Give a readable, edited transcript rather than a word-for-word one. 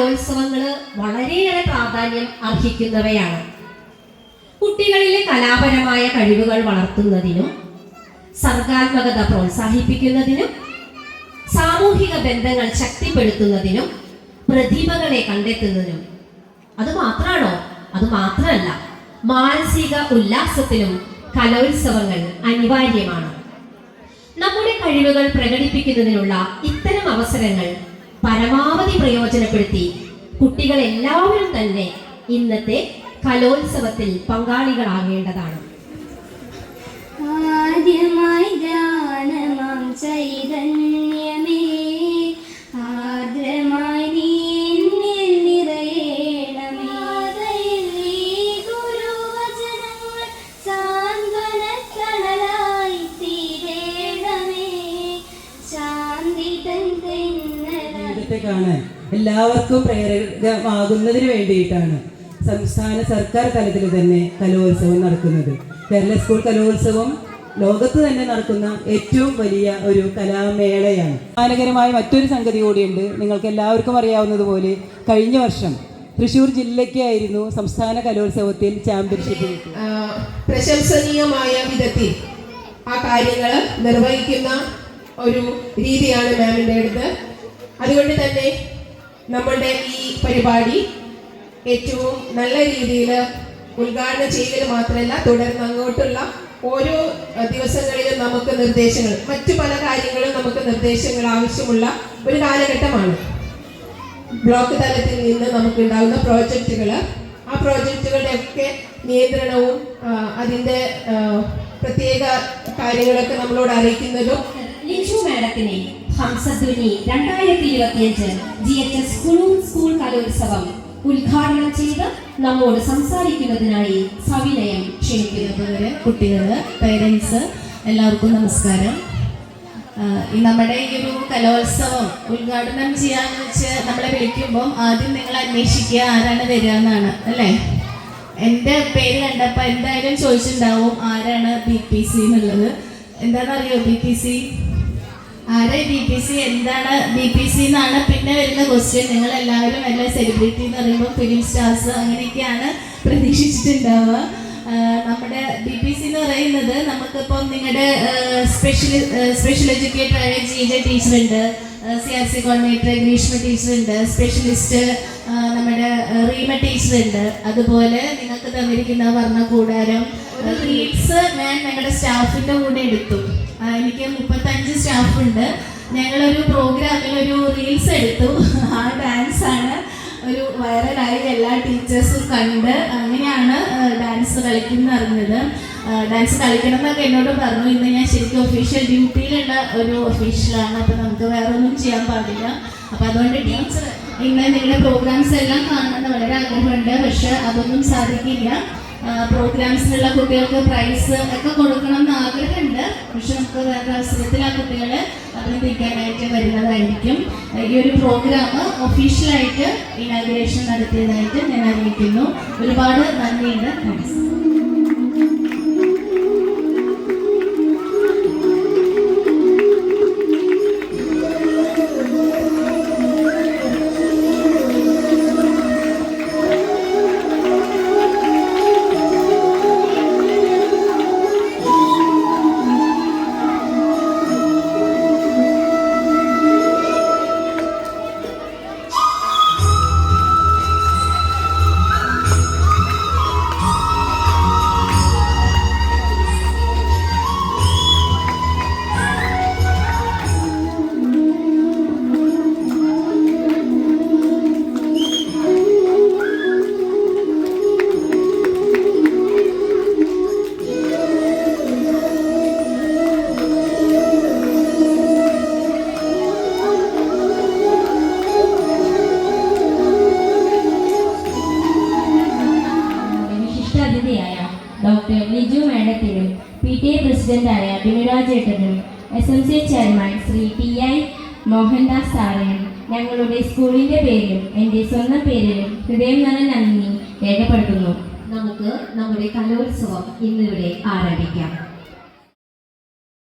കലോത്സവങ്ങൾ വളരെയേറെ പ്രാധാന്യം അർഹിക്കുന്നവയാണ്. കുട്ടികളിലെ കലാപരമായ കഴിവുകൾ വളർത്തുന്നതിനും സർഗാത്മകത പ്രോത്സാഹിപ്പിക്കുന്നതിനും സാമൂഹിക ബന്ധങ്ങൾ ശക്തിപ്പെടുത്തുന്നതിനും പ്രതിഭകളെ കണ്ടെത്തുന്നതിനും അത് മാത്രമല്ല മാനസിക ഉല്ലാസത്തിനും കലോത്സവങ്ങൾ അനിവാര്യമാണ്. നമ്മുടെ കഴിവുകൾ പ്രകടിപ്പിക്കുന്നതിനുള്ള ഇത്തരം അവസരങ്ങൾ പരമാവധി പ്രയോജനപ്പെടുത്തി കുട്ടികൾ എല്ലാവരും തന്നെ ഇന്നത്തെ കലോത്സവത്തിൽ പങ്കാളികളാകേണ്ടതാണ്. ആദ്യമായി ഗാനമാം ചൈതന്യമേ ആർദ്രമായി നീ എന്നിൽ നിറയണമേ. ഗുരുവചനങ്ങൾ സാന്ത്വനക്കണലായി തീരേണമേ. ശാന്തി കാണാൻ എല്ലാവർക്കും പ്രേരകമാകുന്നതിന് വേണ്ടിയിട്ടാണ് സംസ്ഥാന സർക്കാർ തലത്തിൽ തന്നെ കലോത്സവം നടക്കുന്നത്. കേരള സ്കൂൾ കലോത്സവം ലോകത്ത് തന്നെ നടക്കുന്ന ഏറ്റവും വലിയ ഒരു കലാമേളയാണ്. അഭിമാനകരമായ മറ്റൊരു സംഗതി കൂടിയുണ്ട്. നിങ്ങൾക്ക് എല്ലാവർക്കും അറിയാവുന്നതുപോലെ കഴിഞ്ഞ വർഷം തൃശ്ശൂർ ജില്ലയ്ക്കായിരുന്നു സംസ്ഥാന കലോത്സവത്തിൽ ചാമ്പ്യൻഷിപ്പ്. പ്രശംസനീയമായ വിധത്തിൽ ആ കാര്യങ്ങൾ നിർവഹിക്കുന്ന ഒരു രീതിയാണ് മാമിൻ്റെടുത്ത്. അതുകൊണ്ട് തന്നെ നമ്മളുടെ ഈ പരിപാടി ഏറ്റവും നല്ല രീതിയിൽ ഉദ്ഘാടനം ചെയ്യൽ മാത്രമല്ല, തുടർന്ന് അങ്ങോട്ടുള്ള ഓരോ ദിവസങ്ങളിലും നമുക്ക് നിർദ്ദേശങ്ങൾ, മറ്റു പല കാര്യങ്ങളും നമുക്ക് നിർദ്ദേശങ്ങൾ ആവശ്യമുള്ള ഒരു കാലഘട്ടമാണ്. ബ്ലോക്ക് തലത്തിൽ നിന്ന് നമുക്കുണ്ടാകുന്ന പ്രോജക്റ്റുകൾ, ആ പ്രോജക്റ്റുകളുടെ ഒക്കെ നിയന്ത്രണവും അതിൻ്റെ പ്രത്യേക കാര്യങ്ങളൊക്കെ നമ്മളോട് അറിയിക്കുന്നതും ലിജു മാഡത്തിനെ ഹംസധ്വനി 2025 GHS സ്കൂൾ കലോത്സവം ഉദ്ഘാടനം ചെയ്ത് നമ്മോട് സംസാരിക്കുന്നതിനായി സവിനയം ക്ഷണിക്കുന്നത്. കുട്ടികൾ, പേരൻസ് എല്ലാവർക്കും നമസ്കാരം. നമ്മുടെ ഈ ഒരു കലോത്സവം ഉദ്ഘാടനം ചെയ്യാന്ന് വെച്ച് നമ്മളെ വിളിക്കുമ്പം ആദ്യം നിങ്ങൾ അന്വേഷിക്കുക ആരാണ് വരിക എന്നാണ് അല്ലേ. എൻ്റെ പേര് കണ്ടപ്പോൾ എന്തായാലും ചോദിച്ചിട്ടുണ്ടാവും ആരാണ് BPC എന്നുള്ളത്. എന്താണെന്നറിയോ BPC? ആരെ BPC? എന്താണ് BPC എന്നാണ് പിന്നെ വരുന്ന ക്വസ്റ്റ്യൻ. നിങ്ങൾ എല്ലാവരും എല്ലാ സെലിബ്രിറ്റി എന്ന് പറയുമ്പോൾ ഫിലിം സ്റ്റാർസ് അങ്ങനെയൊക്കെയാണ് പ്രതീക്ഷിച്ചിട്ടുണ്ടാവുക. നമ്മുടെ BPC എന്ന് പറയുന്നത് നമുക്കിപ്പം നിങ്ങളുടെ സ്പെഷ്യൽ എഡ്യൂക്കേറ്ററായ GJ ടീച്ചറുണ്ട്, CRC കോർഡിനേറ്റർ ഗ്രീഷ്മ ടീച്ചറുണ്ട്, സ്പെഷ്യലിസ്റ്റ് നമ്മുടെ റീമ ടീച്ചറുണ്ട്. അതുപോലെ നിങ്ങൾക്ക് തന്നിരിക്കുന്ന വർണ്ണകൂടാരം റീൽസ് ഞാൻ ഞങ്ങളുടെ സ്റ്റാഫിൻ്റെ കൂടെ എടുത്തു. എനിക്ക് 35 സ്റ്റാഫുണ്ട്. ഞങ്ങളൊരു പ്രോഗ്രാമിൽ ഒരു റീൽസ് എടുത്തു. ആ ഡാൻസാണ് ഒരു വൈറലായി എല്ലാ ടീച്ചേഴ്സും കണ്ട് അങ്ങനെയാണ് ഡാൻസ് കളിക്കുന്ന അറിഞ്ഞത്. ഡാൻസ് കളിക്കണം എന്നൊക്കെ എന്നോട് പറഞ്ഞു. ഇന്ന് ഞാൻ ശരിക്കും ഒഫീഷ്യൽ ഡ്യൂട്ടിയിലുള്ള ഒരു ഒഫീഷ്യലാണ്. അപ്പോൾ നമുക്ക് വേറെ ഒന്നും ചെയ്യാൻ പാടില്ല. അപ്പോൾ അതുകൊണ്ട് ടീച്ചർ ഇന്ന് നിങ്ങളുടെ പ്രോഗ്രാംസ് എല്ലാം കാണണമെന്ന് വളരെ ആഗ്രഹമുണ്ട്. പക്ഷെ അതൊന്നും സാധിക്കില്ല. പ്രോഗ്രാംസിലുള്ള കുട്ടികൾക്ക് പ്രൈസ് ഒക്കെ കൊടുക്കണം എന്ന് ആഗ്രഹമുണ്ട്. പക്ഷെ നമുക്ക് വേറെ അവസരത്തിൽ ആ കുട്ടികളെ അഭിനന്ദിക്കാനായിട്ട് വരുന്നതായിരിക്കും. ഈ ഒരു പ്രോഗ്രാം ഒഫീഷ്യലായിട്ട് ഇനാഗുറേഷൻ നടത്തിയതായിട്ട് ഞാൻ അറിയിക്കുന്നു. ഒരുപാട് നന്ദിയുണ്ട്. താങ്ക്സ്. ഡോക്ടർ ലിജു മാഡത്തിനും PTA പ്രസിഡന്റായ ബിനുരാജേട്ടനും SMC chairman Shri TI Mohandas സാറിനും ഞങ്ങളുടെ സ്കൂളിന്റെ പേരിലും എൻ്റെ സ്വന്തം പേരിലും ഹൃദയം നിറഞ്ഞ നന്ദി രേഖപ്പെടുത്തുന്നു. നമുക്ക് നമ്മുടെ കലോത്സവം ഇന്നിവിടെ ആരംഭിക്കാം.